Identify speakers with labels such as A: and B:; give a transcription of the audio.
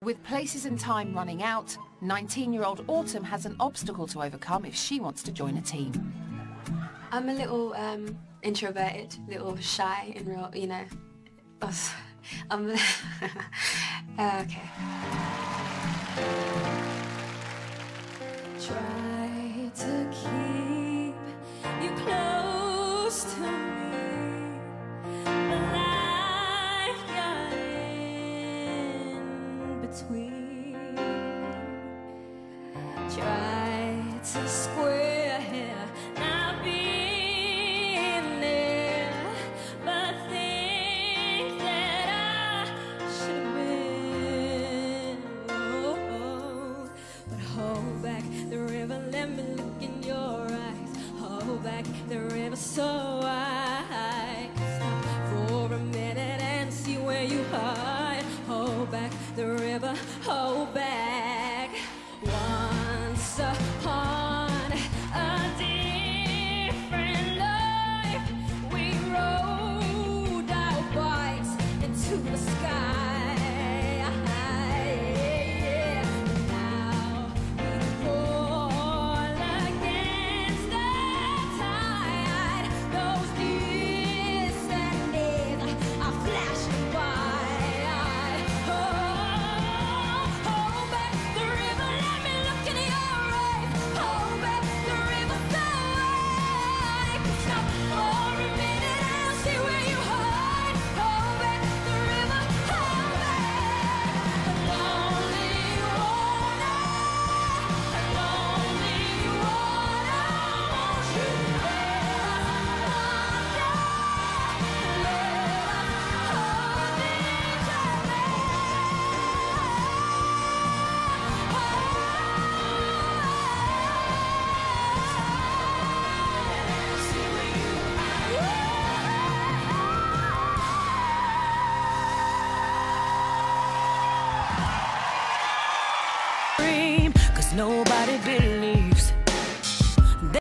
A: With places and time running out, 19-year-old Autumn has an obstacle to overcome if she wants to join a team.
B: I'm a little introverted, little shy in real, you know. I'm okay.
C: Try to keep you close to me, but life got in between. Try to square here, not being there, but think that I should have been. Oh, but hold back the river, let me look in your eyes. Hold back the river so I can stop for a minute and see where you hide. Hold back the river, hold back. Once upon a different life, we rode our bikes into the sky. Now we fall against the tide. Those distant days are flashing by. Hold back the river, let me look in your eyes. Hold back the river so I can stop for a minute and see where you hide. Hold back the river, hold back. Lonely water, lonely water, won't you dream, 'cause nobody believes